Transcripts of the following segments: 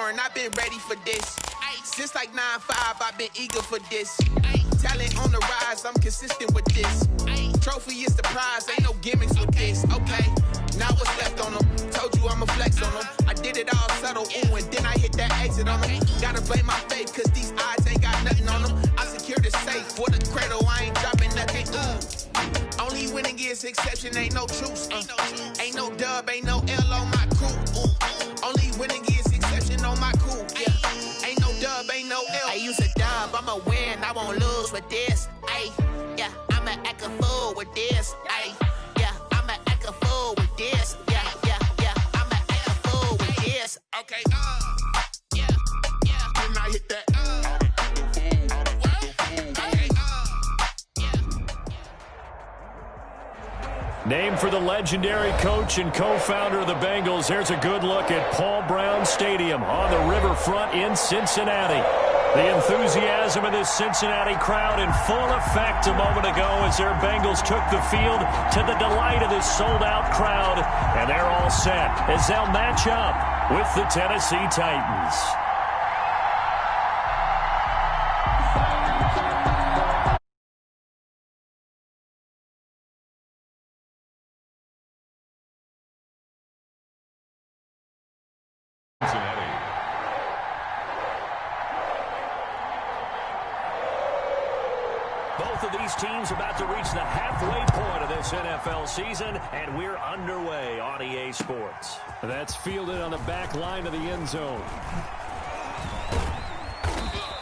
foreign, I've been ready for this. Since like 9-5, I've been eager for this. Talent on the rise, I'm consistent with this. Trophy is the prize, ain't no gimmicks with this. Okay, now what's left on them? Told you I'ma flex on them. I did it all subtle, ooh, and then I hit that exit on them. Gotta blame my faith, cause these odds ain't got nothing on them. I secured the safe for the cradle, I ain't dropping nothing, ooh. Only winning is exception, ain't no truce. Ain't no dub, ain't no L on my crew, ooh. Only winning is exception on my crew, yeah. Ain't no dub, ain't no L. I use a dub, I'ma win, I won't lose with this, ayy. Yeah, I'ma act a fool with this, ayy. Yeah, I'ma act a fool with this, yeah, I'ma act a fool with this. Okay, yeah, when I hit that, Named for the legendary coach and co-founder of the Bengals, here's a good look at Paul Brown Stadium on the riverfront in Cincinnati. The enthusiasm of this Cincinnati crowd in full effect a moment ago as their Bengals took the field to the delight of this sold-out crowd. And they're all set as they'll match up with the Tennessee Titans. Both of these teams about to reach the halfway point of this NFL season, and we're underway on EA Sports. That's fielded on the back line of the end zone.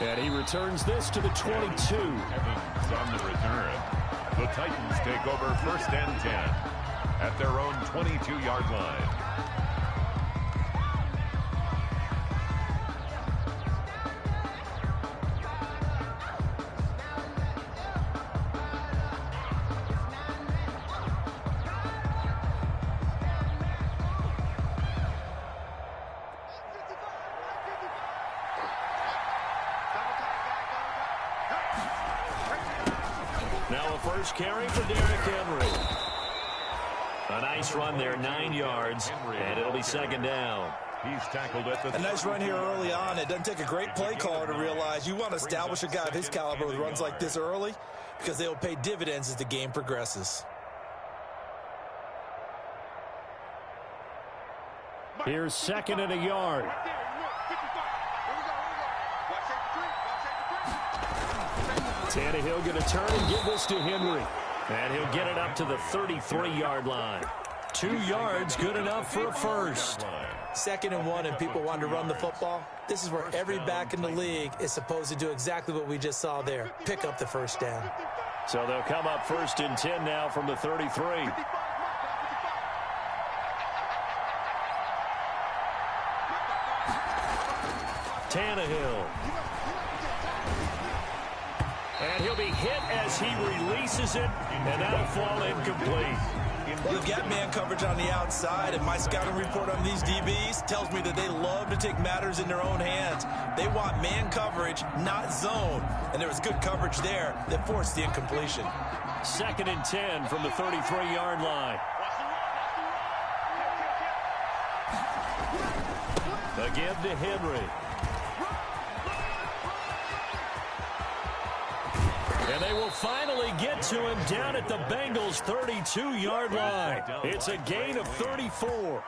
And he returns this to the 22. Evans on the return. The Titans take over 1st and 10 at their own 22-yard line. Now a first carry for Derrick Henry. A nice run there, 9 yards, and it'll be 2nd down. He's tackled at the... A nice run here early on. It doesn't take a great play caller to realize you want to establish a guy of his caliber with runs like this early because they will pay dividends as the game progresses. Here's 2nd and a yard. Tannehill going to turn and give this to Henry. And he'll get it up to the 33-yard line. 2 yards, good enough for a first. 2nd and 1, and people want to run the football. This is where every back in the league is supposed to do exactly what we just saw there. Pick up the first down. So they'll come up 1st and 10 now from the 33. Tannehill. And he'll be hit as he releases it, and that'll fall incomplete. Well, they've got man coverage on the outside, and my scouting report on these DBs tells me that they love to take matters in their own hands. They want man coverage, not zone. And there was good coverage there that forced the incompletion. 2nd and 10 from the 33-yard line. Again to Henry. And they will finally get to him down at the Bengals' 32-yard line. It's a gain of 34.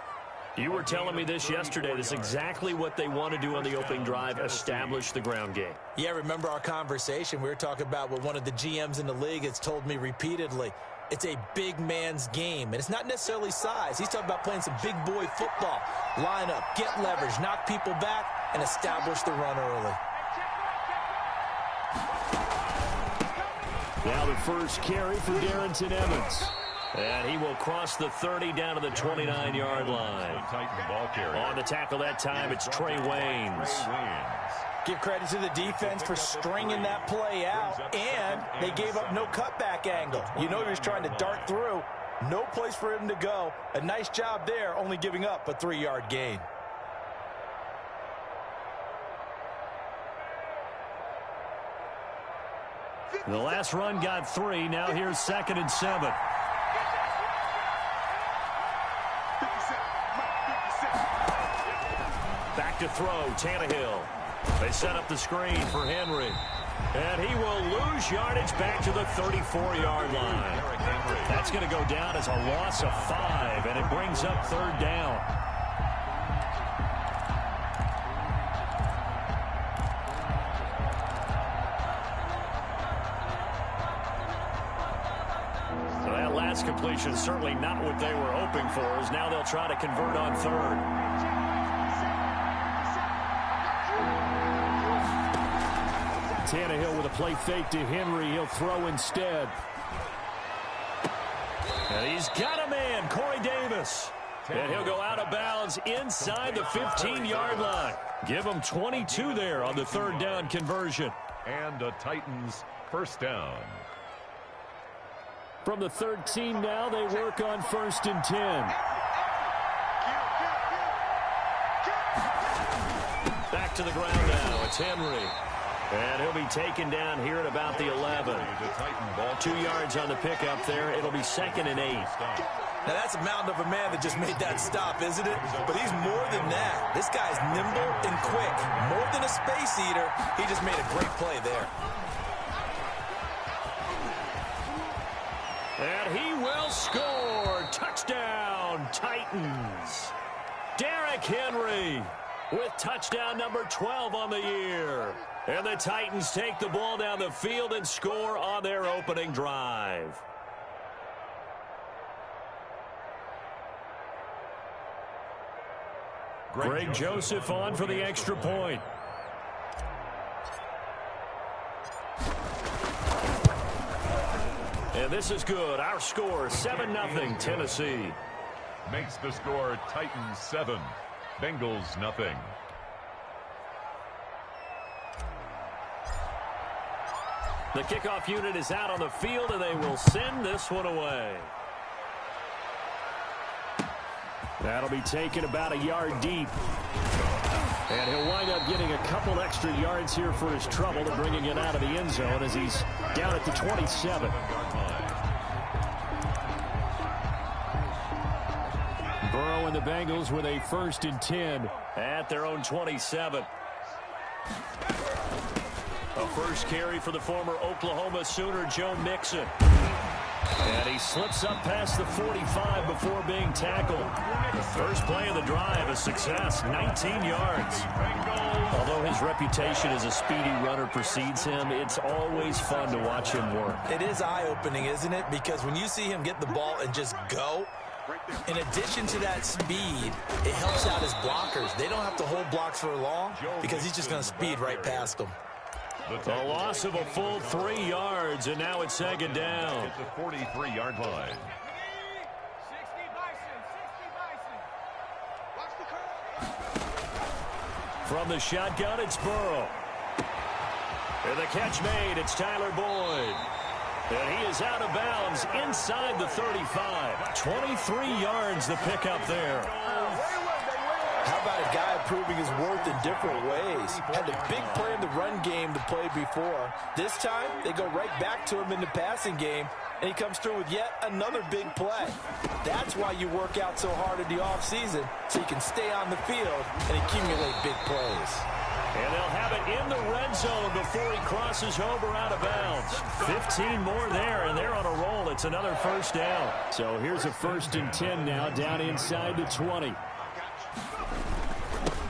You were telling me this yesterday. This is exactly what they want to do on the opening drive, establish the ground game. Yeah, remember our conversation? We were talking about what one of the GMs in the league has told me repeatedly. It's a big man's game, and it's not necessarily size. He's talking about playing some big boy football. Line up, get leverage, knock people back, and establish the run early. Now the first carry for Darrington Evans. And he will cross the 30 down to the 29-yard line. On the tackle that time, it's Trey Waynes. Give credit to the defense for stringing that play out, and they gave up no cutback angle. You know he was trying to dart through. No place for him to go. A nice job there, only giving up a 3-yard gain. The last run got 3. Now here's 2nd and 7. Back to throw, Tannehill. They set up the screen for Henry. And he will lose yardage back to the 34-yard line. That's going to go down as a loss of 5, and it brings up 3rd down. So that last completion is certainly not what they were hoping for, as now they'll try to convert on 3rd. Tannehill with a play fake to Henry. He'll throw instead. And he's got a man, Corey Davis. And he'll go out of bounds inside the 15-yard line. Give him 22 there on the 3rd down conversion. And the Titans 1st down. From the 13 now, they work on 1st and 10. Back to the ground now. It's Henry. And he'll be taken down here at about the 11. 2 yards on the pickup there. It'll be 2nd and 8. Now, that's a mountain of a man that just made that stop, isn't it? But he's more than that. This guy's nimble and quick. More than a space eater. He just made a great play there. And he will score. Touchdown, Titans. Derrick Henry with touchdown number 12 on the year. And the Titans take the ball down the field and score on their opening drive. Greg Joseph on for the extra point. And this is good. Our score, 7-0 Tennessee. Makes the score Titans 7, Bengals nothing. The kickoff unit is out on the field, and they will send this one away. That'll be taken about a yard deep. And he'll wind up getting a couple extra yards here for his trouble to bringing it out of the end zone as he's down at the 27. Burrow and the Bengals with a 1st and 10 at their own 27. A first carry for the former Oklahoma Sooner, Joe Mixon. And he slips up past the 45 before being tackled. The first play of the drive, a success, 19 yards. Although his reputation as a speedy runner precedes him, it's always fun to watch him work. It is eye-opening, isn't it? Because when you see him get the ball and just go, in addition to that speed, it helps out his blockers. They don't have to hold blocks for long because he's just going to speed right past them. A loss of a full 3 yards, and now it's 2nd down. At the 43-yard line. From the shotgun, it's Burrow. And the catch made, it's Tyler Boyd. And he is out of bounds inside the 35. 23 yards the pickup there. How about a guy proving his worth in different ways? Had a big play in the run game to play before. This time, they go right back to him in the passing game, and he comes through with yet another big play. That's why you work out so hard in the offseason, so you can stay on the field and accumulate big plays. And they'll have it in the red zone before he crosses over out of bounds. 15 more there, and they're on a roll. It's another 1st down. So here's a 1st and 10 now, down inside the 20.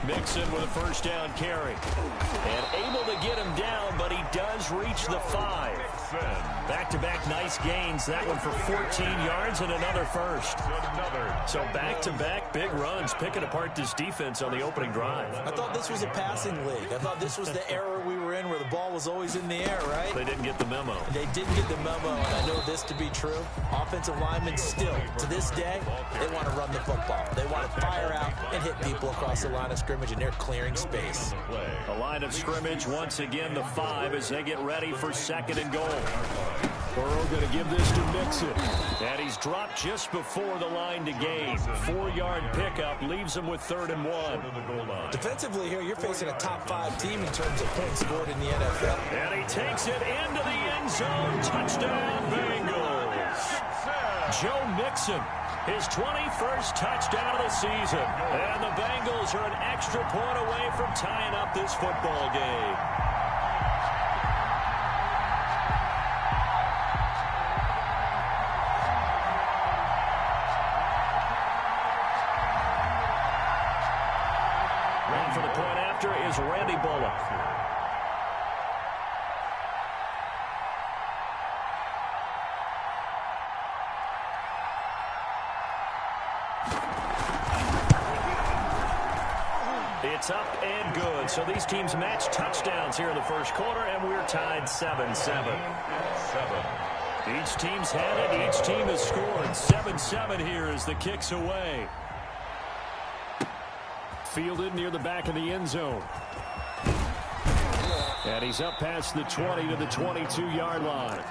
Mixon with a 1st down carry. And able to get him down, but he does reach the 5. Back-to-back nice gains. That one for 14 yards and another 1st. So back-to-back big runs, picking apart this defense on the opening drive. I thought this was a passing league. I thought this was the era we were in where the ball was always in the air, right? They didn't get the memo. They didn't get the memo, and I know this to be true. Offensive linemen still, to this day, they want to run the football. They want to fire out and hit people across the line of scrimmage, and they're clearing space. The line of scrimmage, once again, the 5 as they get ready for 2nd and goal. Burrow going to give this to Mixon. And he's dropped just before the line to gain. 4-yard pickup leaves him with 3rd and 1. Defensively here, you're facing a top 5 team in terms of points scored in the NFL. And he takes it into the end zone. Touchdown, Bengals. Joe Mixon his 21st touchdown of the season. And the Bengals are an extra point away from tying up this football game. And for the point after is Randy Bullock. It's up and good. So these teams match touchdowns here in the first quarter, and we're tied 7-7. Each team's had it. Each team has scored. 7-7 here as the kick's away. Fielded near the back of the end zone. And he's up past the 20 to the 22-yard line.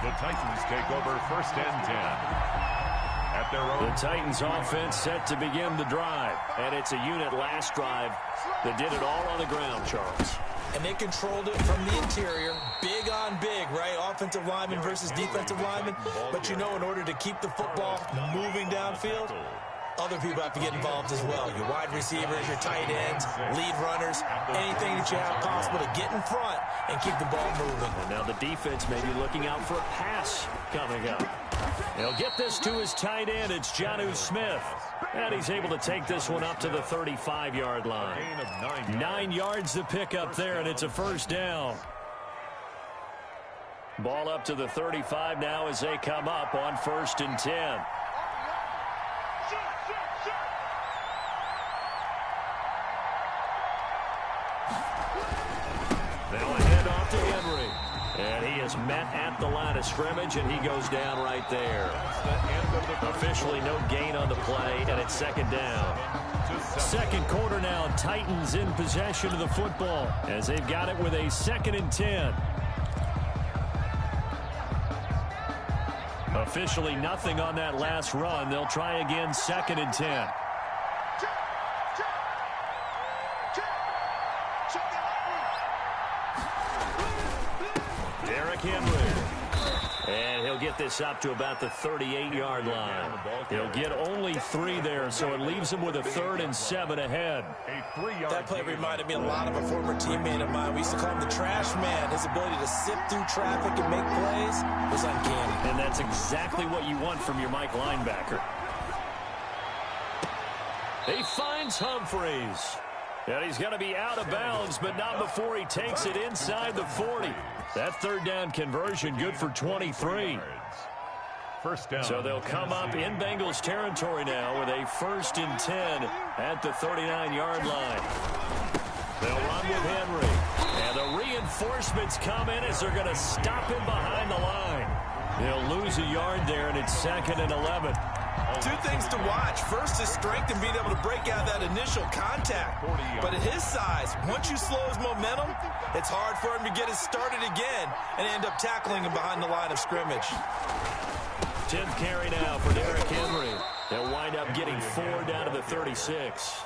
The Titans take over first and 10. At their own. The Titans offense set to begin the drive. And it's a unit last drive that did it all on the ground, Charles. And they controlled it from the interior. Big on big, right? Offensive lineman versus defensive lineman. But you know, in order to keep the football moving downfield, other people have to get involved as well. Your wide receivers, your tight ends, lead runners, anything that you have possible to get in front and keep the ball moving. And now the defense may be looking out for a pass coming up. He'll get this to his tight end. It's Jonnu Smith. And he's able to take this one up to the 35-yard line. 9 yards to pick up there, and it's a first down. Ball up to the 35 now as they come up on first and 10. Now a handoff to Henry. And he is met at the line of scrimmage, and he goes down right there. Officially no gain on the play, and it's second down. Second quarter now, Titans in possession of the football as they've got it with a 2nd and 10. Officially nothing on that last run. They'll try again, 2nd and 10. Henry. And he'll get this up to about the 38-yard line. He'll get only 3 there, so it leaves him with a 3rd and 7 ahead. That play reminded me a lot of a former teammate of mine. We used to call him the trash man. His ability to sift through traffic and make plays was uncanny. And that's exactly what you want from your Mike linebacker. He finds Humphreys. And he's going to be out of bounds, but not before he takes it inside the 40. That 3rd down conversion good for 23. First down. So they'll come up in Bengals territory now with a 1st and 10 at the 39-yard line. They'll run with Henry. And the reinforcements come in as they're going to stop him behind the line. They'll lose a yard there, and it's 2nd and 11. 2 things to watch. First is strength and being able to break out that initial contact. But at his size, once you slow his momentum, it's hard for him to get it started again and end up tackling him behind the line of scrimmage. 10th carry now for Derrick Henry. They'll wind up getting 4 down to the 36.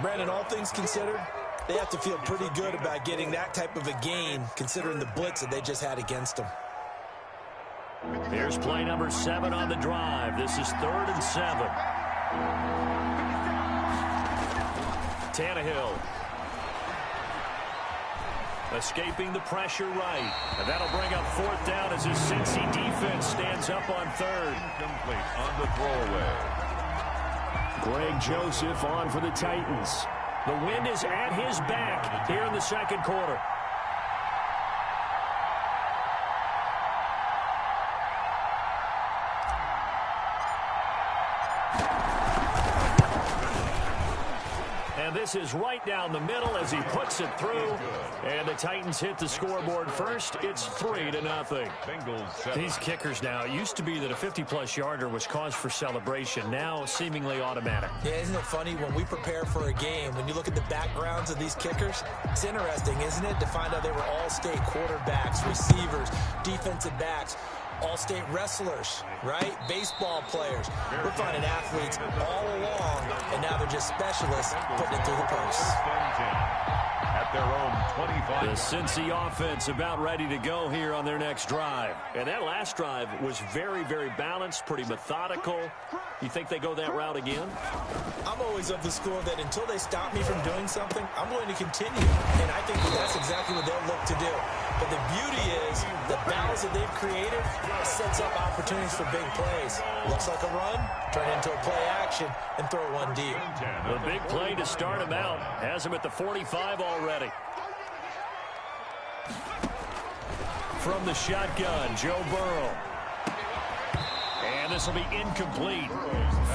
Brandon, all things considered, they have to feel pretty good about getting that type of a gain considering the blitz that they just had against them. Here's play number 7 on the drive. This is 3rd and 7. Tannehill. Escaping the pressure right. And that'll bring up 4th down as his Cincy defense stands up on 3rd. Incomplete on the throwaway. Greg Joseph on for the Titans. The wind is at his back here in the second quarter. And this is right down the middle as he puts it through. And the Titans hit the scoreboard first. It's 3-0. These kickers now, it used to be that a 50-plus yarder was cause for celebration. Now seemingly automatic. Yeah, isn't it funny when we prepare for a game, when you look at the backgrounds of these kickers, it's interesting, isn't it, to find out they were all-state quarterbacks, receivers, defensive backs. all-state wrestlers, right? Baseball players. We're finding athletes all along, and now they're just specialists putting it through the posts. At their own 25. The Cincy offense about ready to go here on their next drive. And that last drive was very, very balanced, pretty methodical. You think they go that route again? I'm always of the school that until they stop me from doing something, I'm going to continue. And I think that's exactly what they'll look to do. But the beauty is the balance that they've created sets up opportunities for big plays. Looks like a run, turn into a play action, and throw one deep. The big play to start him out has him at the 45 already. From the shotgun, Joe Burrow. And this will be incomplete.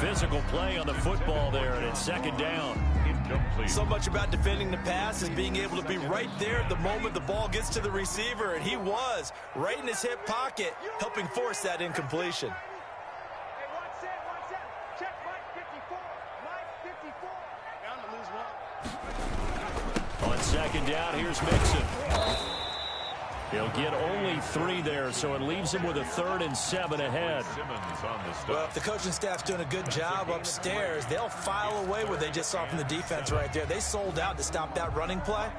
Physical play on the football there, and it's second down. Incomplete. So much about defending the pass is being able to be right there at the moment the ball gets to the receiver, and he was right in his hip pocket, helping force that incompletion. Hey, one set. Check Mike 54. Mike 54. Down to lose one. On second down, here's Mixon. He'll get only 3 there, so it leaves him with a 3rd and 7 ahead. Simmons on the stop. Well, if the coaching staff's doing a good job upstairs, they'll file away what they just saw from the defense right there. They sold out to stop that running play.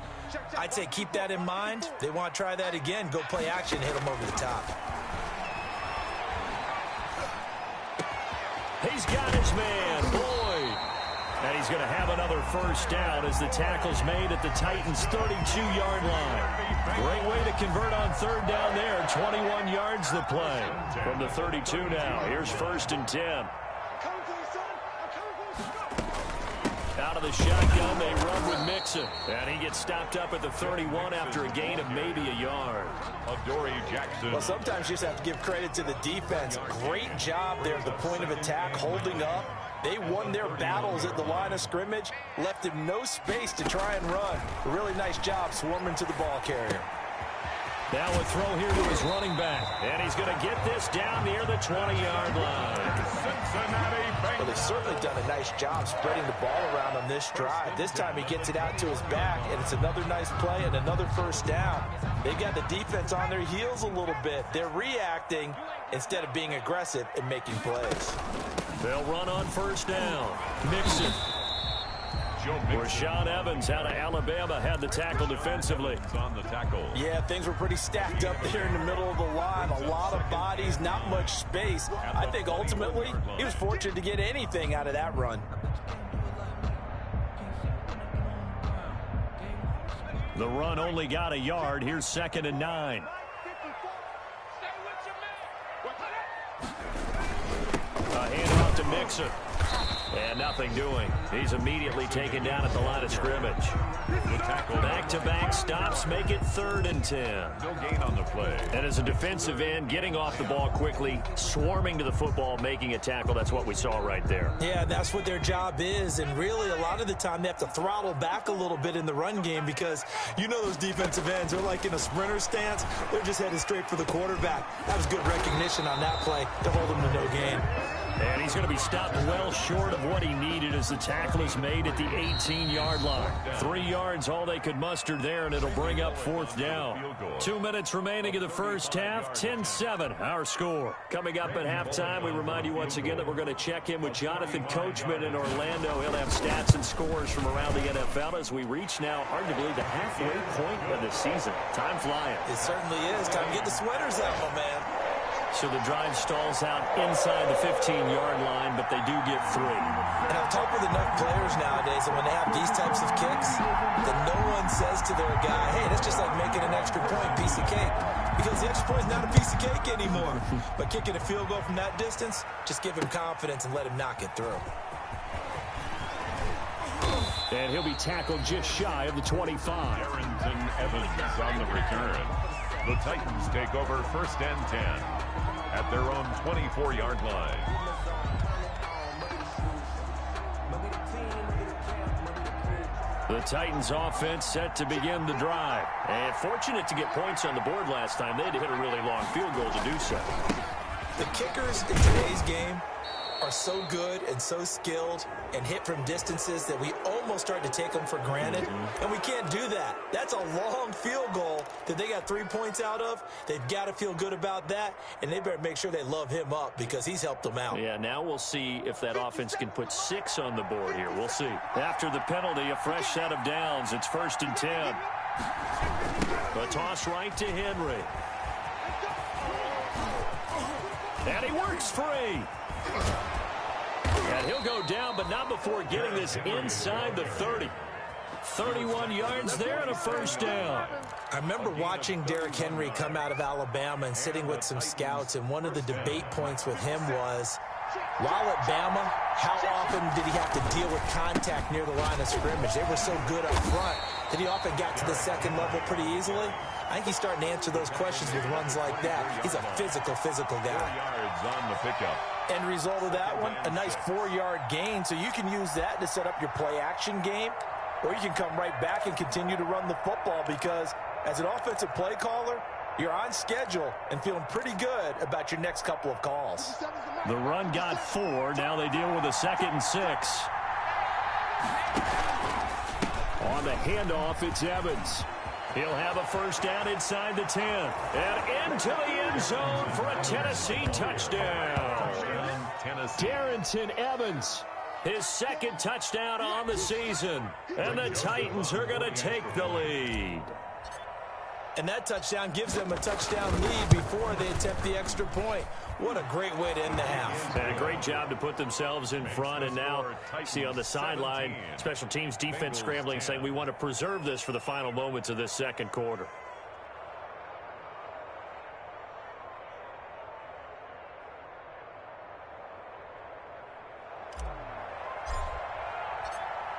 I'd say keep that in mind. They want to try that again. Go play action, hit them over the top. He's got his man, Boyd. And he's going to have another first down as the tackle's made at the Titans' 32-yard line. Great way to convert on 3rd down there. 21 yards the play. From the 32 now, here's 1st and 10. Out of the shotgun, they run with Mixon. And he gets stopped up at the 31 after a gain of maybe a yard. Adoree Jackson. Well, sometimes you just have to give credit to the defense. Great job there at the point of attack, holding up. They won their battles at the line of scrimmage, left him no space to try and run. A really nice job swarming to the ball carrier. Now a throw here to his running back. And he's going to get this down near the 20-yard line. Cincinnati Bengals. Well, they've certainly done a nice job spreading the ball around on this drive. This time he gets it out to his back, and it's another nice play and another first down. They've got the defense on their heels a little bit. They're reacting instead of being aggressive and making plays. They'll run on first down. Mixon. Rashaan Evans out of Alabama had the tackle defensively. On the tackle. Yeah, things were pretty stacked up there in the middle of the line. A lot of bodies, not much space. I think ultimately he was fortunate to get anything out of that run. The run only got a yard. Here's 2nd and 9. A handoff to Mixon. And nothing doing. He's immediately taken down at the line of scrimmage. The tackle. Back-to-back stops make it 3rd and 10. No gain on the play. And as a defensive end, getting off the ball quickly, swarming to the football, making a tackle, that's what we saw right there. Yeah, that's what their job is. And really, a lot of the time, they have to throttle back a little bit in the run game because you know those defensive ends are like in a sprinter stance. They're just headed straight for the quarterback. That was good recognition on that play to hold them to no gain. And he's going to be stopped well short of what he needed as the tackle is made at the 18-yard line. 3 yards, all they could muster there, and it'll bring up 4th down. 2 minutes remaining in the first half, 10-7, our score. Coming up at halftime, we remind you once again that we're going to check in with Jonathan Coachman in Orlando. He'll have stats and scores from around the NFL as we reach now, arguably, the halfway point of the season. Time flying. It certainly is. Time to get the sweaters out, my man. So the drive stalls out inside the 15-yard line, but they do get 3. And I've talked with enough players nowadays, and when they have these types of kicks, then no one says to their guy, hey, that's just like making an extra point, piece of cake. Because the extra point is not a piece of cake anymore. But kicking a field goal from that distance, just give him confidence and let him knock it through. And he'll be tackled just shy of the 25. Arrington Evans on the return. The Titans take over 1st and 10 at their own 24-yard line. The Titans offense set to begin the drive. And fortunate to get points on the board last time. They had to hit a really long field goal to do so. The kickers in today's game are so good and so skilled and hit from distances that we almost start to take them for granted, and we can't do that. That's a long field goal that they got 3 points out of. They've got to feel good about that, and they better make sure they love him up because he's helped them out. Yeah, now we'll see if that offense can put 6 on the board here. We'll see. After the penalty, a fresh set of downs. It's 1st and 10. The toss right to Henry. And he works free. And he'll go down, but not before getting this inside the 30. 31 yards there and a 1st down. I remember watching Derrick Henry come out of Alabama and sitting with some scouts, and one of the debate points with him was, while at Bama, how often did he have to deal with contact near the line of scrimmage? They were so good up front that he often got to the second level pretty easily. I think he's starting to answer those questions with runs like that. He's a physical guy. 4 yards on the pickup. End result of that one, a nice 4-yard gain, so you can use that to set up your play-action game, or you can come right back and continue to run the football because as an offensive play caller, you're on schedule and feeling pretty good about your next couple of calls. The run got 4. Now they deal with a 2nd and 6. On the handoff, it's Evans. He'll have a 1st down inside the 10. And into the end zone for a Tennessee touchdown. Darrington Evans, his 2nd touchdown on the season. And the Titans are going to take the lead. And that touchdown gives them a touchdown lead before they attempt the extra point. What a great way to end the half. And a great job to put themselves in front. And now, see on the sideline, special teams defense scrambling, saying we want to preserve this for the final moments of this 2nd quarter.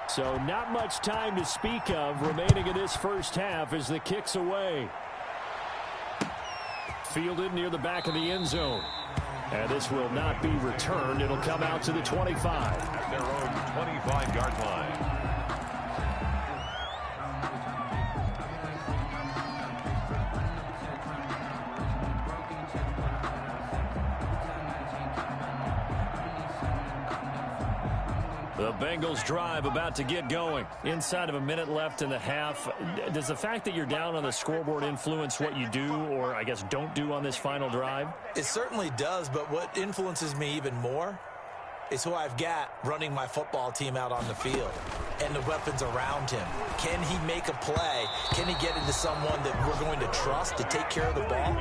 So not much time to speak of remaining in this 1st half as the kick's away. Fielded near the back of the end zone. And this will not be returned. It'll come out to the 25. At their own 25-yard line. The Bengals drive about to get going. Inside of a minute left in the half. Does the fact that you're down on the scoreboard influence what you do or, I guess, don't do on this final drive? It certainly does, but what influences me even more is who I've got running my football team out on the field and the weapons around him. Can he make a play? Can he get into someone that we're going to trust to take care of the ball?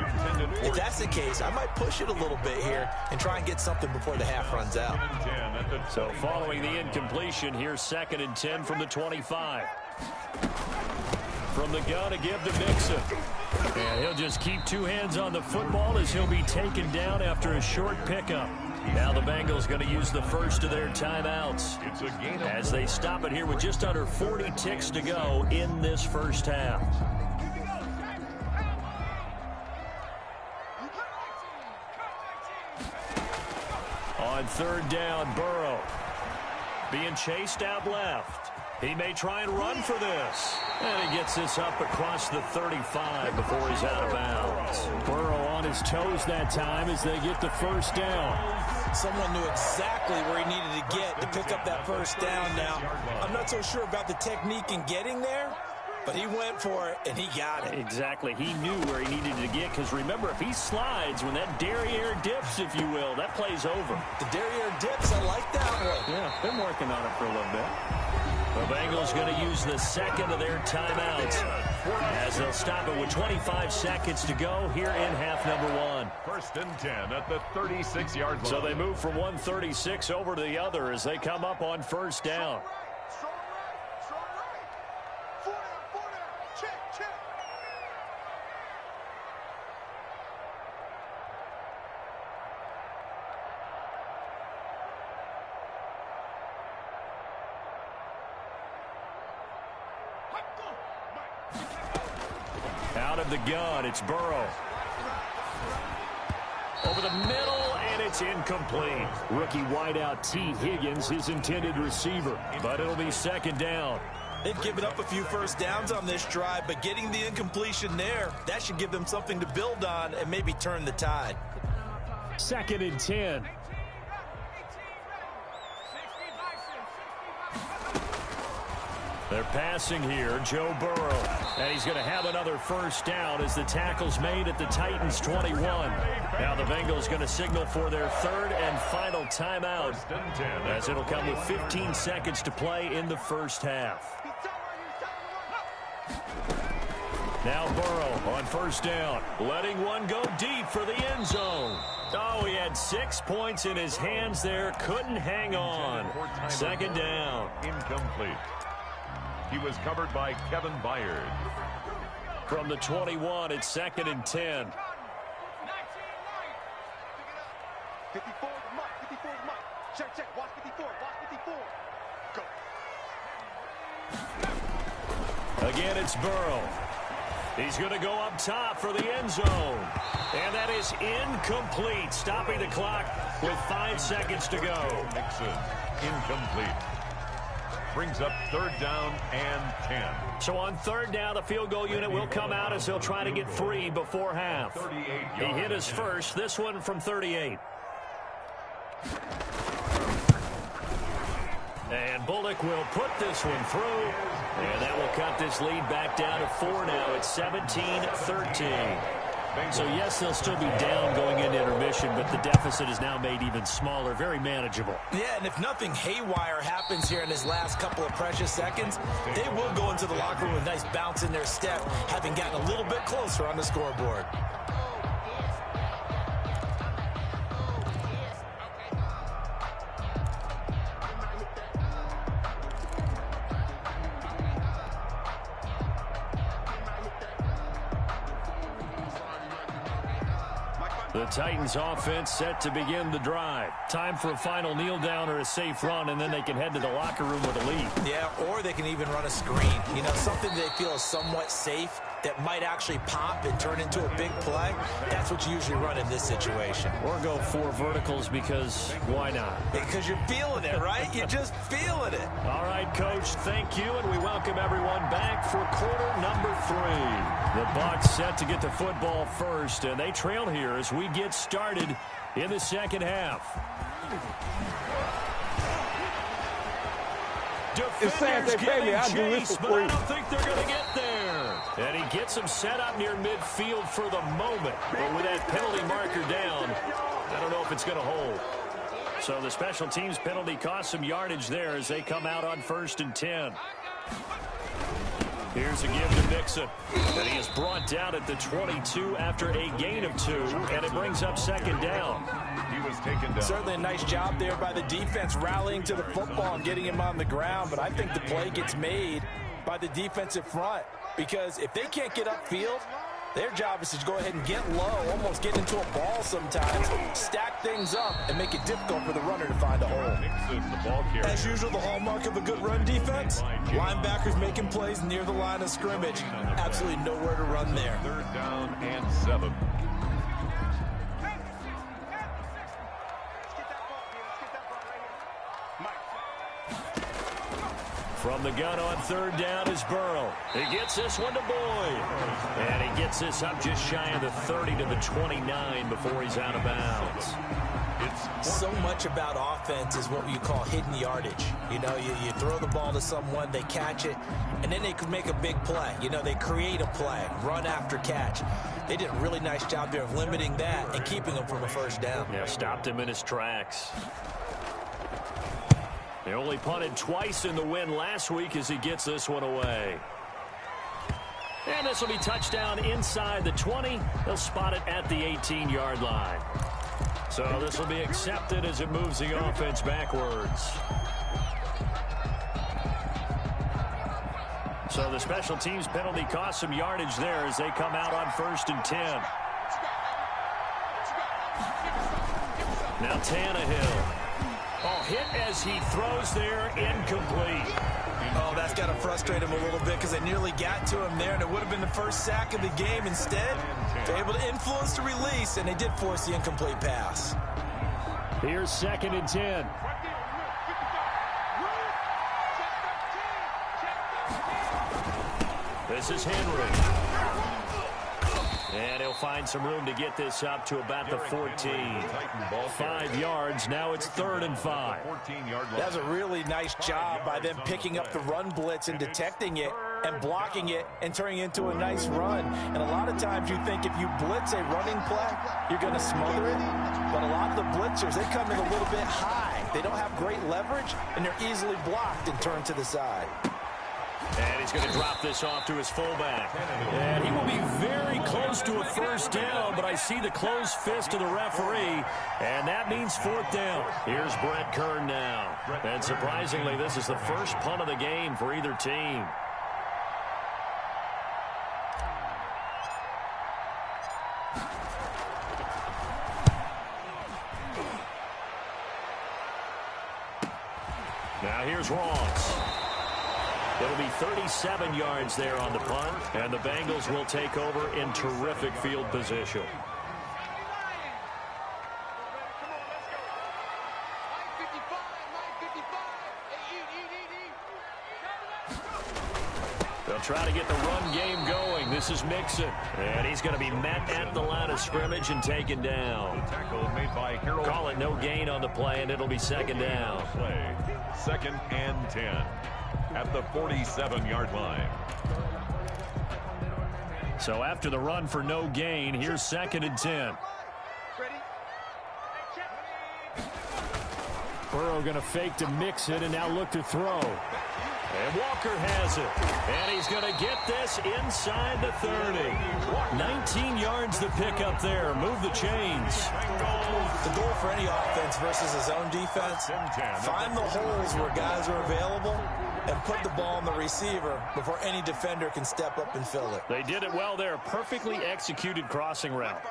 If that's the case, I might push it a little bit here and try and get something before the half runs out. So following the incompletion, here's 2nd and 10 from the 25. From the gun to give to Mixon. And he'll just keep 2 hands on the football as he'll be taken down after a short pickup. Now the Bengals going to use the first of their timeouts as they stop it here with just under 40 ticks to go in this 1st half. On 3rd down, Burrow being chased out left. He may try and run for this. And he gets this up across the 35 before he's out of bounds. Burrow on his toes that time as they get the 1st down. Someone knew exactly where he needed to get to pick up that 1st down. Now, I'm not so sure about the technique in getting there, but he went for it, and he got it. Exactly. He knew where he needed to get, because remember, if he slides, when that derriere dips, if you will, that play's over. The derriere dips, I like that one. Yeah, been working on it for a little bit. The Bengals going to use the 2nd of their timeouts as they'll stop it with 25 seconds to go here in half number 1. 1st and 10 at the 36-yard line. So they move from 136 over to the other as they come up on 1st down. Out of the gun, it's Burrow. Over the middle, and it's incomplete. Rookie wideout T. Higgins, his intended receiver. But it'll be 2nd down. They've given up a few 1st downs on this drive, but getting the incompletion there, that should give them something to build on and maybe turn the tide. 2nd and 10. They're passing here, Joe Burrow. And he's going to have another first down as the tackle's made at the Titans' 21. Now the Bengals going to signal for their third and final timeout, as it'll come with 15 seconds to play in the first half. Now Burrow on first down, letting one go deep for the end zone. Oh, he had 6 points in his hands there, couldn't hang on. Second down. Incomplete. He was covered by Kevin Byard. From the 21, it's 2nd and 10. 54, Mike. 54, Mike. Check. Watch 54. Go. Again, it's Burrow. He's going to go up top for the end zone. And that is incomplete, stopping the clock with 5 seconds to go. Nixon, incomplete. Brings up third down and 10. So on third down, the field goal unit will come out as they'll try to get 3 before half. He hit his first, this one from 38. And Bullock will put this one through. And that will cut this lead back down to 4 now. It's 17-13. So, yes, they'll still be down going into intermission, but the deficit is now made even smaller, very manageable. Yeah, and if nothing haywire happens here in his last couple of precious seconds, they will go into the locker room with a nice bounce in their step, having gotten a little bit closer on the scoreboard. The Titans offense set to begin the drive. Time for a final kneel down or a safe run, and then they can head to the locker room with a lead. Yeah, or they can even run a screen. You know, something they feel is somewhat safe that might actually pop and turn into a big play. That's what you usually run in this situation. Or go 4 verticals because why not? Because you're feeling it, right? You're just feeling it. All right, Coach, thank you, and we welcome everyone back for quarter number 3. The Bucs set to get the football first, and they trail here as we get started in the second half. Defenders giving chase, but I don't think they're going to get there. And he gets him set up near midfield for the moment. But with that penalty marker down, I don't know if it's going to hold. So the special teams penalty cost some yardage there as they come out on 1st and 10. Here's a give to Mixon. And he is brought down at the 22 after a gain of 2, and it brings up 2nd down. He was taken down. Certainly a nice job there by the defense rallying to the football and getting him on the ground, but I think the play gets made by the defensive front because if they can't get upfield, their job is to go ahead and get low, almost get into a ball sometimes, stack things up, and make it difficult for the runner to find a hole. As usual, the hallmark of a good run defense, linebackers making plays near the line of scrimmage. Absolutely nowhere to run there. Third down and 7. From the gun on 3rd down is Burrow. He gets this one to Boyd. And he gets this up just shy of the 30 to the 29 before he's out of bounds. So much about offense is what you call hidden yardage. You know, you throw the ball to someone, they catch it, and then they can make a big play. You know, they create a play, run after catch. They did a really nice job there of limiting that and keeping him from a first down. Yeah, stopped him in his tracks. They only punted twice in the win last week as he gets this one away. And this will be touchdown inside the 20. They'll spot it at the 18-yard line. So this will be accepted as it moves the offense backwards. So the special teams penalty cost some yardage there as they come out on 1st and 10. Now Tannehill. Oh, hit as he throws there, incomplete. Oh, that's got to frustrate him a little bit because they nearly got to him there, and it would have been the first sack of the game. Instead, they're able to influence the release, and they did force the incomplete pass. Here's 2nd and 10. This is Henry. And he'll find some room to get this up to about the 14. 5 yards. Now it's 3rd and 5. That was a really nice job by them picking up the run blitz and detecting it and blocking it and turning it into a nice run. And a lot of times you think if you blitz a running play, you're going to smother it. But a lot of the blitzers, they come in a little bit high. They don't have great leverage, and they're easily blocked and turned to the side. And he's going to drop this off to his fullback. And he will be very close to a first down, but I see the closed fist of the referee, and that means 4th down. Here's Brett Kern now. And surprisingly, this is the first punt of the game for either team. Now here's Ross. It'll be 37 yards there on the punt, and the Bengals will take over in terrific field position. They'll try to get the run game going. This is Mixon, and he's going to be met at the line of scrimmage and taken down. Call it no gain on the play, and it'll be 2nd down. 2nd and 10 at the 47-yard line. So after the run for no gain, here's 2nd and 10. Burrow going to fake to mix it and now look to throw. And Walker has it. And he's going to get this inside the 30. 19 yards to pick up there. Move the chains. The goal for any offense versus his own defense, find the holes where guys are available and put the ball on the receiver before any defender can step up and fill it. They did it well there. Perfectly executed crossing route.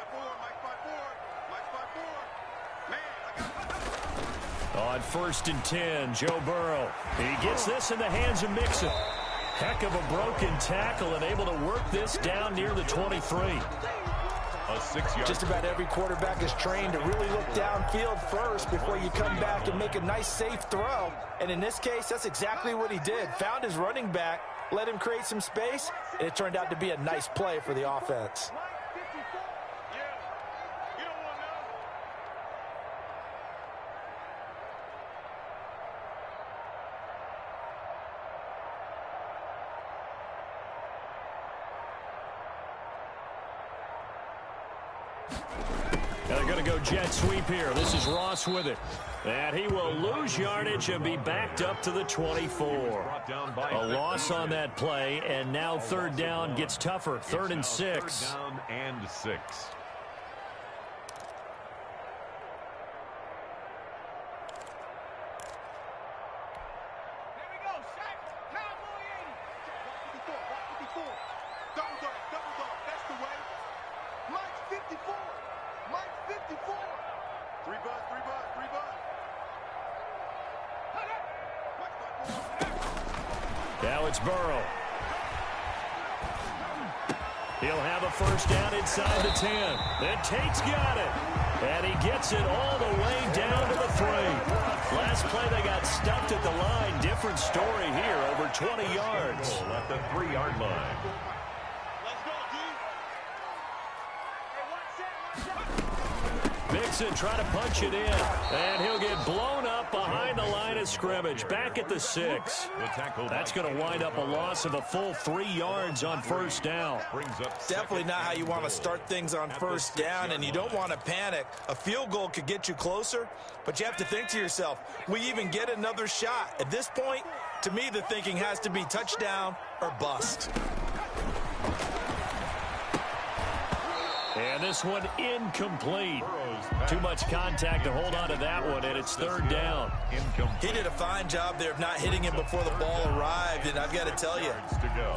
On 1st and 10, Joe Burrow. He gets this in the hands of Mixon. Heck of a broken tackle and able to work this down near the 23. A 6-yard. Just about every quarterback is trained to really look downfield first before you come back and make a nice, safe throw. And in this case, that's exactly what he did. Found his running back, let him create some space, and it turned out to be a nice play for the offense. They're going to go jet sweep here. This is Ross with it. And he will lose yardage and be backed up to the 24. A loss on that play, and now 3rd down gets tougher. 3rd and 6. 3rd down and 6. Now it's Burrow. He'll have a first down inside the 10. Then Tate's got it. And he gets it all the way down to the 3. Last play they got stuffed at the line. Different story here, over 20 yards. At the 3-yard line. Mixon trying to punch it in, and he'll get blown up behind the line of scrimmage, back at the 6. That's going to wind up a loss of a full 3 yards on 1st down. Definitely not how you want to start things on 1st down, and you don't want to panic. A field goal could get you closer, but you have to think to yourself, we even get another shot. At this point, to me, the thinking has to be touchdown or bust. And this one incomplete. Too much contact to hold on to that one, and it's 3rd down. He did a fine job there of not hitting him before the ball arrived, and I've got to tell you,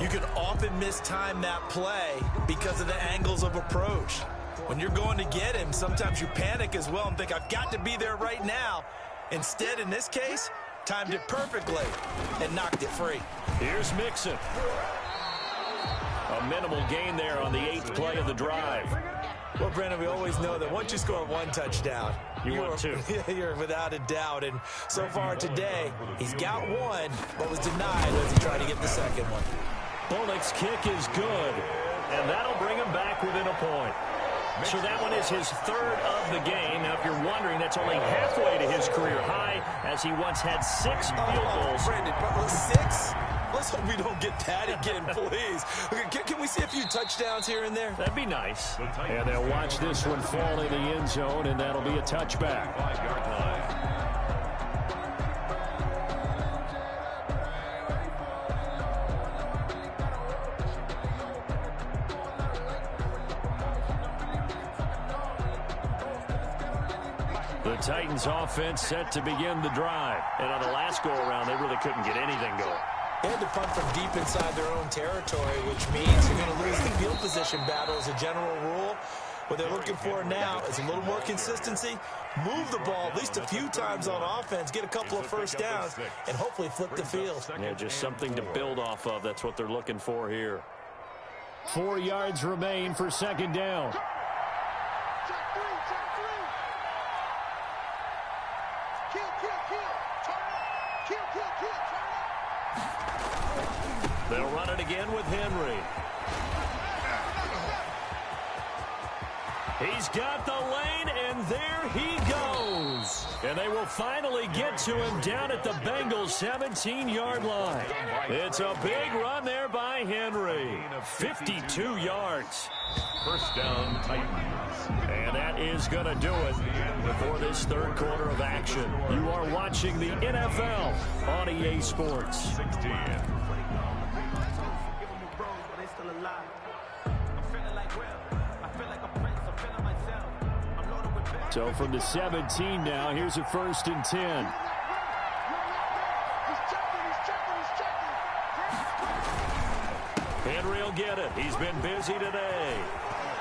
you can often mistime that play because of the angles of approach. When you're going to get him, sometimes you panic as well and think, I've got to be there right now. Instead, in this case, timed it perfectly and knocked it free. Here's Mixon. A minimal gain there on the 8th play of the drive. Well, Brandon, we always know that once you score 1 touchdown, you're without a doubt. And so far today, he's got 1, but was denied as he tried to get the 2nd one. Bullock's kick is good. and that'll bring him back within a point. So that one is his third of the game. Now, if you're wondering, that's only halfway to his career high, as he once had 6 field goals. Brandon, 6? Let's hope we don't get that again, please. Can we see a few touchdowns here and there? That'd be nice. And they'll watch this one fall in the end zone, and that'll be a touchback. 5-yard line. The Titans offense set to begin the drive. And on the last go-around, they really couldn't get anything going. They had to punt from deep inside their own territory, which means you're going to lose the field position battle as a general rule. What they're looking for now is a little more consistency, move the ball at least a few times on offense, get a couple of first downs, and hopefully flip the field. Yeah, just something to build off of. That's what they're looking for here. 4 yards remain for second down. They'll run it again with Henry. He's got the lane, and there he goes. And they will finally get to him down at the Bengals' 17-yard line. It's a big run there by Henry. 52 yards. First down, Titans. And that is going to do it for this third quarter of action. You are watching the NFL on EA Sports. 16. So from the 17 now, here's a 1st and 10. Henry will get it. He's been busy today.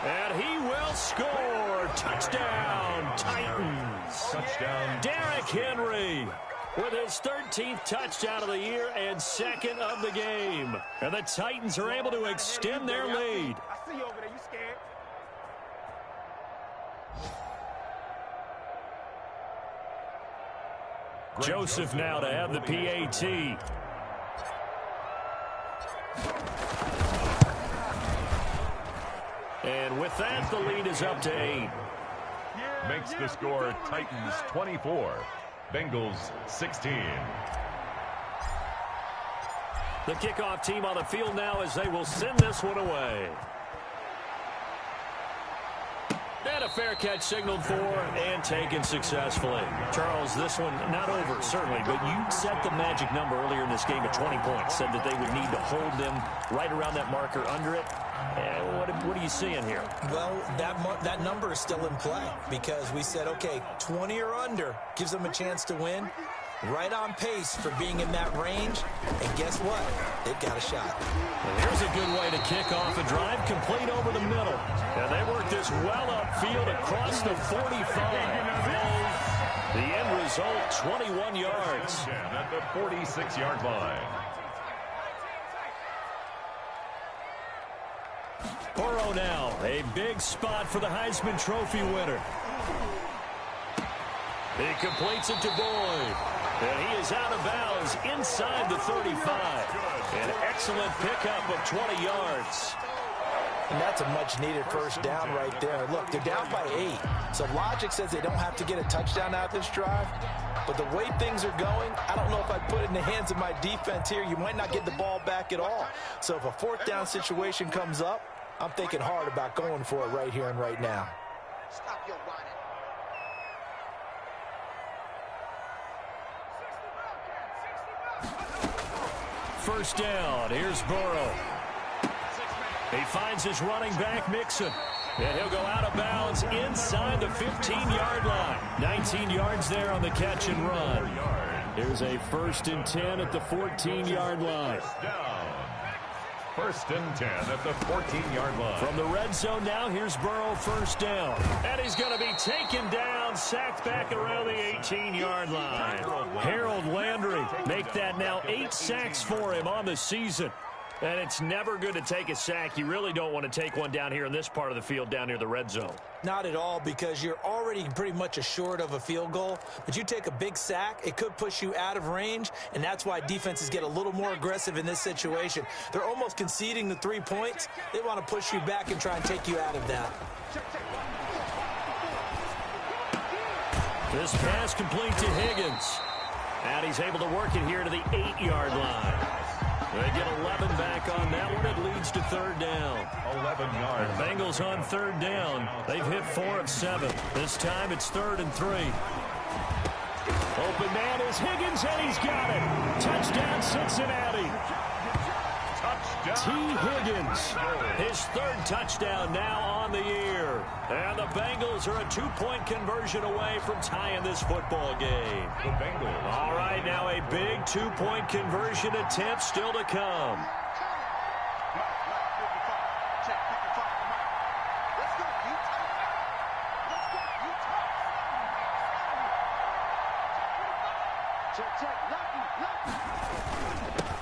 And he will score. Touchdown, Titans. Touchdown. Derrick Henry with his 13th touchdown of the year and 2nd of the game. And the Titans are able to extend their lead. I see you over there. You scared? Joseph now to have the PAT. And with that, the lead is up to 8. Makes the score Titans 24, Bengals 16. The kickoff team on the field now as they will send this one away. And a fair catch signaled for and taken successfully. Charles, this one not over, certainly, but you set the magic number earlier in this game at 20 points. Said that they would need to hold them right around that marker under it. What are you seeing here? Well, that number is still in play because we said, okay, 20 or under gives them a chance to win. Right on pace for being in that range. And guess what? They've got a shot. And here's a good way to kick off a drive, complete over the middle. And they work this well upfield across the 45. The end result, 21 yards. At the 46-yard line. Burrow now, a big spot for the Heisman Trophy winner. He completes it to Boyd. And he is out of bounds inside the 35. An excellent pickup of 20 yards. And that's a much-needed first down right there. Look, they're down by 8. So logic says they don't have to get a touchdown out this drive. But the way things are going, I don't know if I'd put it in the hands of my defense here. You might not get the ball back at all. So if a 4th down situation comes up, I'm thinking hard about going for it right here and right now. Stop your whining. First down, here's Burrow. He finds his running back, Mixon. And he'll go out of bounds inside the 15-yard line. 19 yards there on the catch and run. Here's a 1st and 10 at the 14-yard line. First and 10 at the 14-yard line. From the red zone now, here's Burrow, first down. And he's going to be taken down, sacked back around the 18-yard line. Harold Landry make that now 8 sacks for him on the season. And it's never good to take a sack. You really don't want to take one down here in this part of the field, down near the red zone. Not at all, because you're already pretty much assured of a field goal. But you take a big sack, it could push you out of range, and that's why defenses get a little more aggressive in this situation. They're almost conceding the 3 points. They want to push you back and try and take you out of that. This pass complete to Higgins. And he's able to work it here to the 8-yard line. They get 11 back on that one. It leads to third down. 11 yards. Bengals on third down. They've hit 4 of 7. This time it's 3rd and 3. Open man is Higgins, and he's got it. Touchdown, Cincinnati. T. Higgins, his 3rd touchdown now on the year. And the Bengals are a 2-point conversion away from tying this football game. The Bengals. All right, now a big 2-point conversion attempt still to come.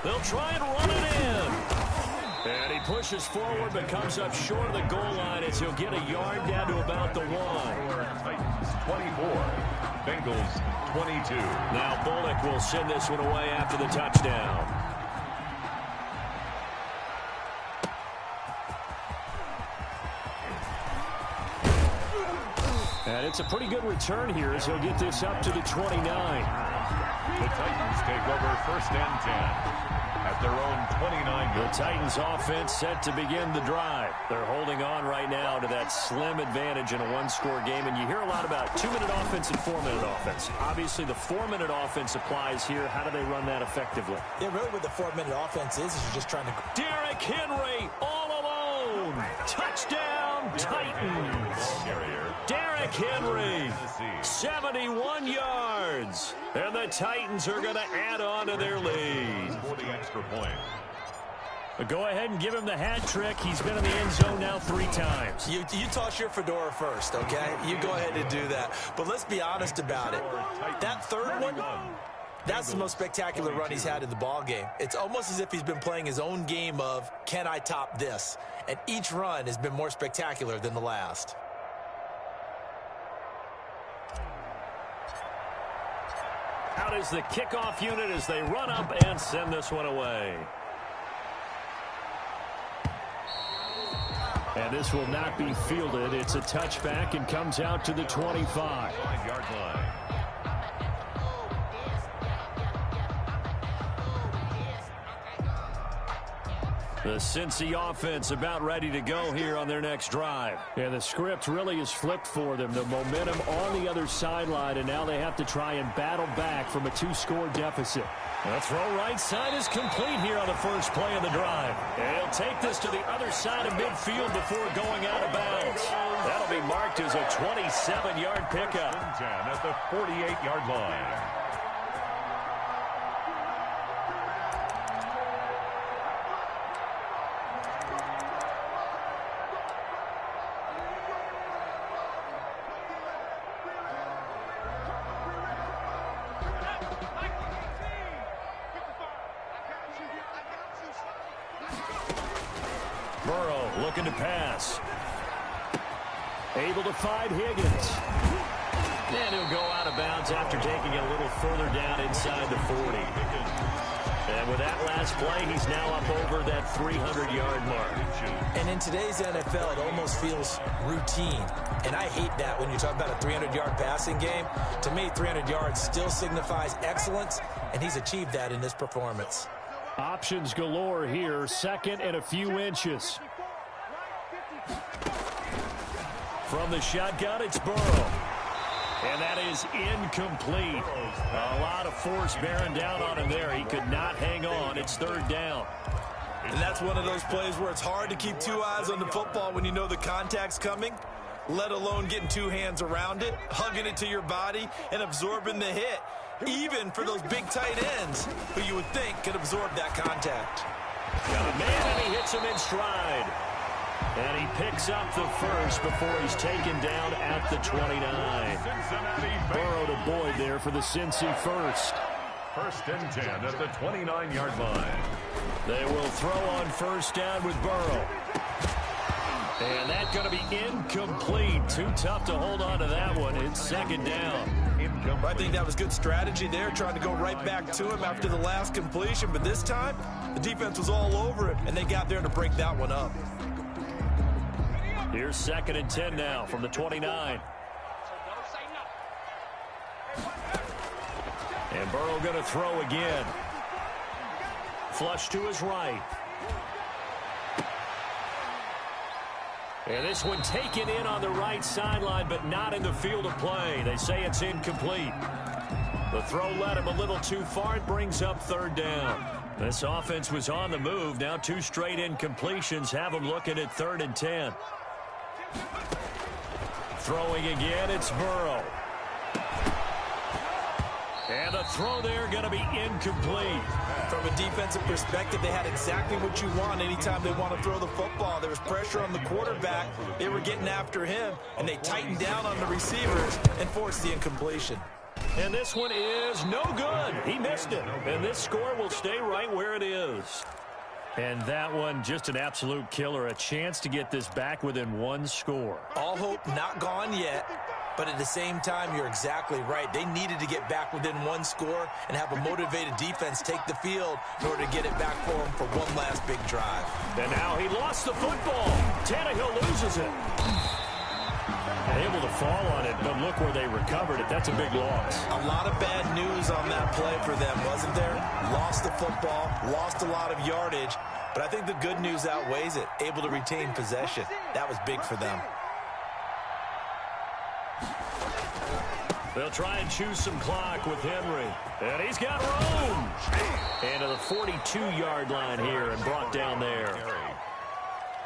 They'll try and run it in. And he pushes forward but comes up short of the goal line as he'll get a yard down to about the 1. Titans 24, Bengals 22. Now Bullock will send this one away after the touchdown. And it's a pretty good return here as he'll get this up to the 29. The Titans take over 1st and 10 at their own 29. The Titans offense set to begin the drive. They're holding on right now to that slim advantage in a 1-score game. And you hear a lot about 2-minute offense and 4-minute offense. Obviously, the 4-minute offense applies here. How do they run that effectively? Yeah, really what the 4-minute offense is you're just trying to... Derrick Henry all alone. Touchdown, Titans. Derrick Henry, 71 yards. And the Titans are going to add on to their lead. For the extra point. But go ahead and give him the hat trick. He's been in the end zone now 3 times. You toss your fedora first, okay? You go ahead and do that. But let's be honest about it. That 3rd one, that's the most spectacular run he's had in the ball game. It's almost as if he's been playing his own game of, can I top this? And each run has been more spectacular than the last. Out is the kickoff unit as they run up and send this one away. And this will not be fielded. It's a touchback and comes out to the 25. 5-yard line. The Cincy offense about ready to go here on their next drive. And the script really is flipped for them. The momentum on the other sideline, and now they have to try and battle back from a 2-score deficit. The throw right side is complete here on the first play of the drive. And he'll take this to the other side of midfield before going out of bounds. That'll be marked as a 27-yard pickup. At the 48-yard line. Burrow looking to pass. Able to find Higgins. And he'll go out of bounds after taking it a little further down inside the 40. And with that last play, he's now up over that 300-yard mark. And in today's NFL, it almost feels routine. And I hate that when you talk about a 300-yard passing game. To me, 300 yards still signifies excellence, and he's achieved that in this performance. Options galore here, 2nd and a few inches. From the shotgun, it's Burrow. And that is incomplete. A lot of force bearing down on him there. He could not hang on. It's 3rd down. And that's one of those plays where it's hard to keep 2 eyes on the football when you know the contact's coming, let alone getting 2 hands around it, hugging it to your body, and absorbing the hit. Even for those big tight ends who you would think could absorb that contact. Got a man, and he hits him in stride. And he picks up the first before he's taken down at the 29. Burrow to Boyd there for the Cincy first. First and 10 at the 29-yard line. They will throw on first down with Burrow. And that's going to be incomplete. Too tough to hold on to that one. It's second down. I think that was good strategy there, trying to go right back to him after the last completion. But this time, the defense was all over it, and they got there to break that one up. Here's second and 10 now from the 29. And Burrow going to throw again. Flush to his right. And this one taken in on the right sideline, but not in the field of play. They say it's incomplete. The throw led him a little too far. It brings up third down. This offense was on the move. Now 2 straight incompletions have them looking at 3rd and 10. Throwing again, it's Burrow. And the throw there going to be incomplete. From a defensive perspective, they had exactly what you want anytime they want to throw the football. There was pressure on the quarterback. They were getting after him, and they tightened down on the receivers and forced the incompletion. And this one is no good. He missed it. And this score will stay right where it is. And that one, just an absolute killer. A chance to get this back within 1 score. All hope not gone yet. But at the same time, you're exactly right. They needed to get back within 1 score and have a motivated defense take the field in order to get it back for them for one last big drive. And now he lost the football. Tannehill loses it. Able to fall on it, but look where they recovered it. That's a big loss. A lot of bad news on that play for them, wasn't there? Lost the football, lost a lot of yardage, but I think the good news outweighs it. Able to retain possession. That was big for them. They'll try and choose some clock with Henry. And he's got room. And to the 42-yard line here and brought down there.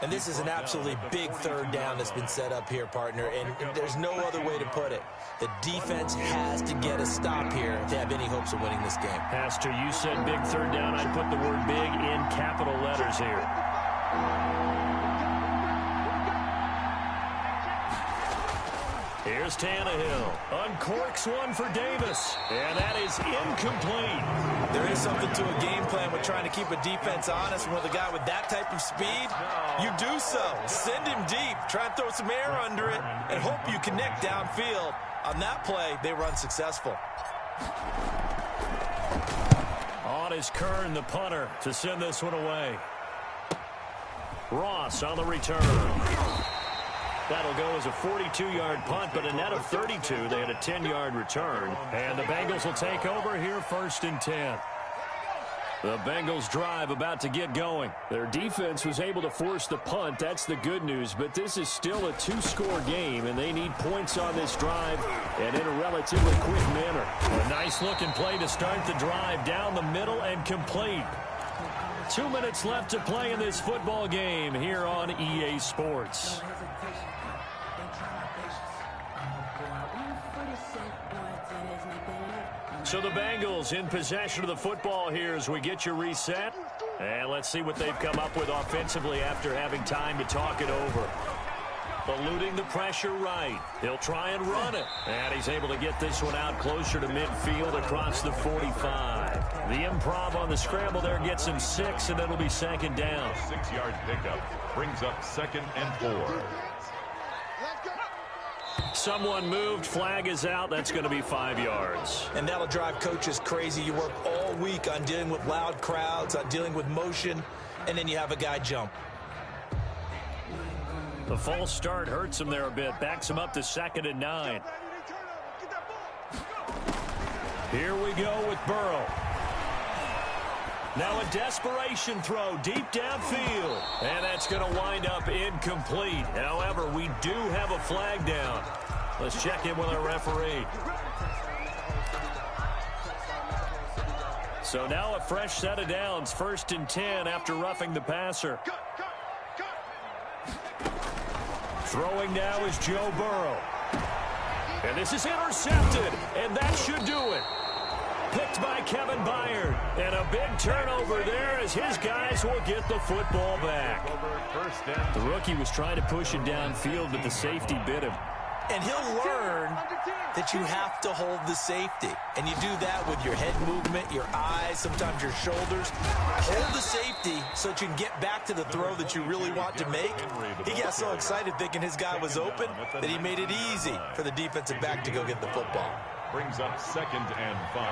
And this is an absolutely big 3rd down that's been set up here, partner. And there's no other way to put it. The defense has to get a stop here to have any hopes of winning this game. Pastor, you said big 3rd down. I'd put the word big in capital letters here. Here's Tannehill. Uncorks one for Davis. And that is incomplete. There is something to a game plan with trying to keep a defense honest. And with a guy with that type of speed, you do so. Send him deep. Try and throw some air under it and hope you connect downfield. On that play, they were unsuccessful. On is Kern, the punter, to send this one away. Ross on the return. That'll go as a 42-yard punt, but a net of 32. They had a 10-yard return. And the Bengals will take over here 1st and 10. The Bengals drive about to get going. Their defense was able to force the punt. That's the good news. But this is still a 2-score game, and they need points on this drive and in a relatively quick manner. A nice-looking play to start the drive down the middle and complete. 2 minutes left to play in this football game here on EA Sports. So the Bengals in possession of the football here as we get you reset. And let's see what they've come up with offensively after having time to talk it over. Eluding the pressure right. He'll try and run it. And he's able to get this one out closer to midfield across the 45. The improv on the scramble there gets him 6, and it'll be 2nd down. 6-yard pickup brings up 2nd and 4. Someone moved. Flag is out. That's going to be 5 yards. And that'll drive coaches crazy. You work all week on dealing with loud crowds, on dealing with motion, and then you have a guy jump. The false start hurts him there a bit. Backs him up to 2nd and 9. Here we go with Burrow. Now a desperation throw deep downfield. And that's going to wind up incomplete. However, we do have a flag down. Let's check in with our referee. So now a fresh set of downs. 1st and 10 after roughing the passer. Throwing now is Joe Burrow. And this is intercepted. And that should do it. Picked by Kevin Byard. And a big turnover there as his guys will get the football back. The rookie was trying to push it downfield, but the safety bit him. And he'll learn that you have to hold the safety. And you do that with your head movement, your eyes, sometimes your shoulders. Hold the safety so that you can get back to the throw that you really want to make. He got so excited thinking his guy was open that he made it easy for the defensive back to go get the football. Brings up 2nd and 5.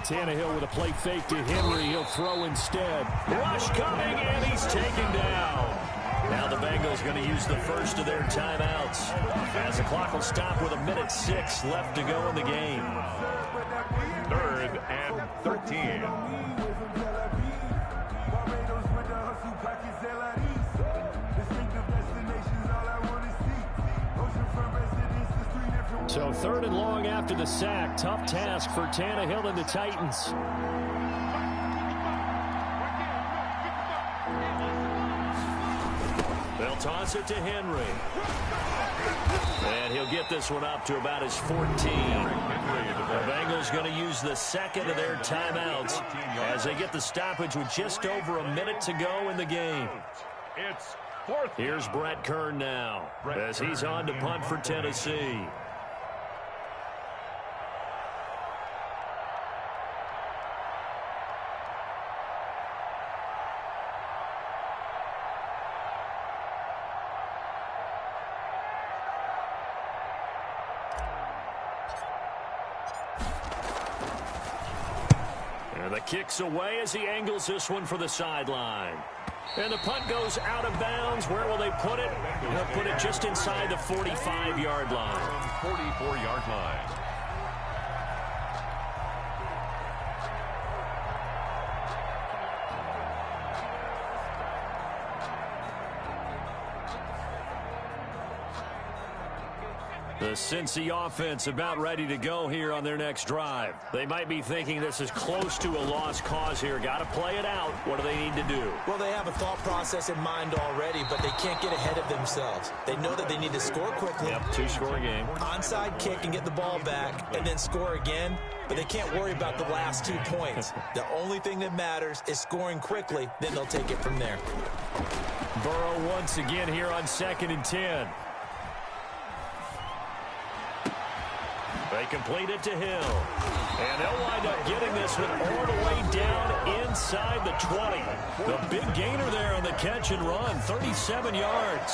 Tannehill with a play fake to Henry. He'll throw instead. Rush coming, and he's taken down. Now the Bengals going to use the first of their timeouts, as the clock will stop with 1:06 left to go in the game. 3rd and 13. So 3rd and long after the sack. Tough task for Tannehill and the Titans. They'll toss it to Henry. And he'll get this one up to about his 14. The Bengals going to use the second of their timeouts as they get the stoppage with just over a minute to go in the game. It's 4th. Here's Brett Kern now as he's on to punt for Tennessee. The kick's away as he angles this one for the sideline. And the punt goes out of bounds. Where will they put it? They'll put it just inside the 45-yard line. 44-yard line. The Cincy offense about ready to go here on their next drive. They might be thinking this is close to a lost cause here. Got to play it out. What do they need to do? Well, they have a thought process in mind already, but they can't get ahead of themselves. They know that they need to score quickly. Yep, two-score game. Onside kick and get the ball back and then score again, but they can't worry about the last 2 points. The only thing that matters is scoring quickly, then they'll take it from there. Burrow once again here on 2nd and 10. They complete it to Hill. And they'll wind up getting this one all the way down inside the 20. The big gainer there on the catch and run, 37 yards.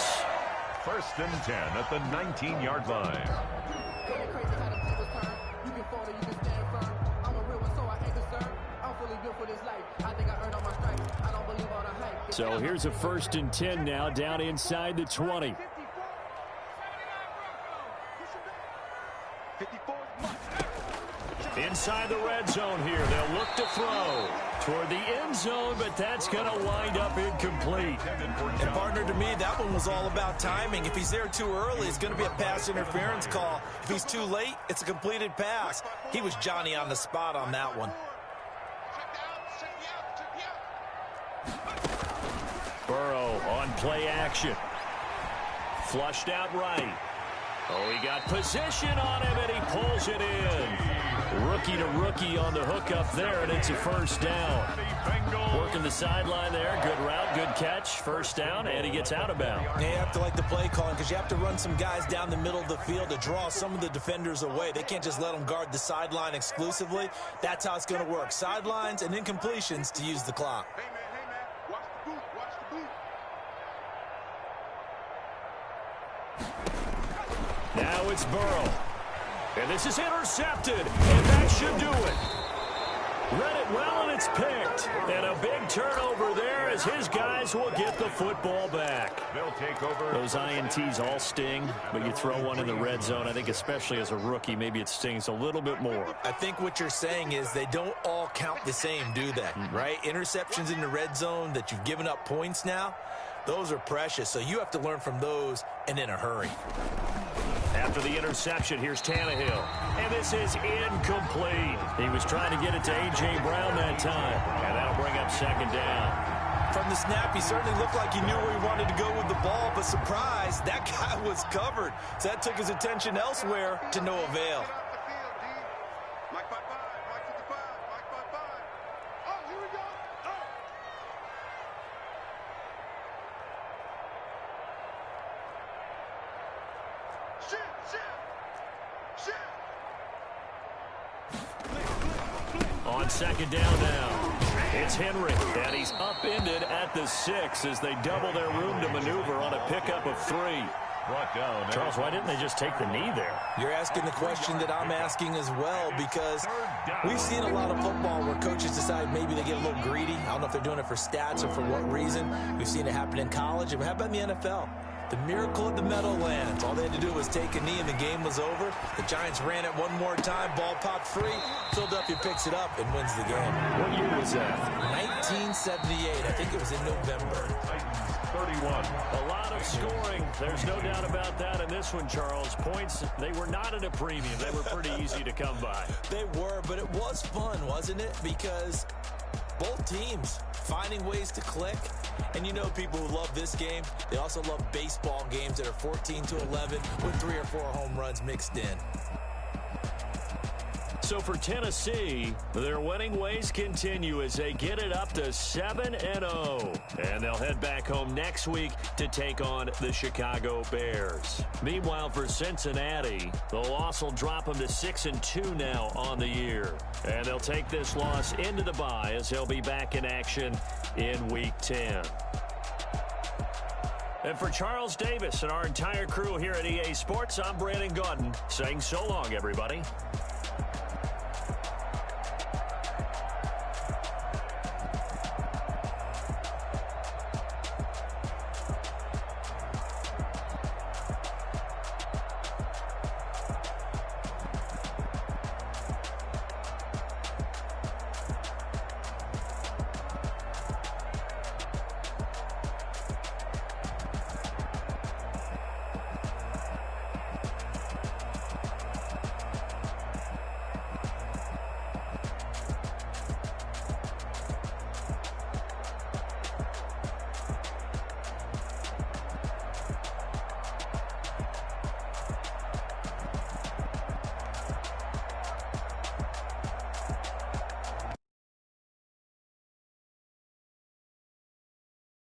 1st and 10 at the 19-yard line. So here's a 1st and 10 now down inside the 20. Inside the red zone here. They'll look to throw toward the end zone, but that's going to wind up incomplete. And, partner, to me, that one was all about timing. If he's there too early, it's going to be a pass interference call. If he's too late, it's a completed pass. He was Johnny on the spot on that one. Burrow on play action. Flushed out right. Oh, he got position on him, and he pulls it in. Rookie to rookie on the hook up there, and it's a 1st down. Working the sideline there. Good route, good catch. 1st down, and he gets out of bounds. You have to like the play calling because you have to run some guys down the middle of the field to draw some of the defenders away. They can't just let them guard the sideline exclusively. That's how it's going to work. Sidelines and incompletions to use the clock. Hey, man, watch the boot, watch the boot. Now it's Burrow. And this is intercepted. And that should do it. Read it well, and it's picked. And a big turnover there as his guys will get the football back. They'll take over. Those INTs all sting, but you throw one in the red zone, I think especially as a rookie, maybe it stings a little bit more. I think what you're saying is they don't all count the same, do they? Right? Interceptions in the red zone that you've given up points now, those are precious. So you have to learn from those and in a hurry. After the interception, here's Tannehill. And this is incomplete. He was trying to get it to A.J. Brown that time. And that'll bring up 2nd down. From the snap, he certainly looked like he knew where he wanted to go with the ball, but surprise, that guy was covered. So that took his attention elsewhere to no avail. On second down now, it's Henry, and he's upended at the 6 as they double their room to maneuver on a pickup of 3. Brought down. Charles, why didn't they just take the knee there? You're asking the question that I'm asking as well, because we've seen a lot of football where coaches decide maybe they get a little greedy. I don't know if they're doing it for stats or for what reason. We've seen it happen in college. And how about in the NFL? The miracle of the Meadowlands. All they had to do was take a knee and the game was over. The Giants ran it one more time. Ball popped free. Philadelphia picks it up and wins the game. What year was that? 1978. I think it was in November. Titans 31. A lot of scoring. There's no doubt about that in this one, Charles. Points, they were not at a premium. They were pretty easy to come by. They were, but it was fun, wasn't it? Because both teams finding ways to click. And you know people who love this game, they also love baseball games that are 14-11 with 3 or 4 home runs mixed in. So for Tennessee, their winning ways continue as they get it up to 7-0. And they'll head back home next week to take on the Chicago Bears. Meanwhile, for Cincinnati, the loss will drop them to 6-2 now on the year. And they'll take this loss into the bye as they'll be back in action in Week 10. And for Charles Davis and our entire crew here at EA Sports, I'm Brandon Gaudin saying so long, everybody.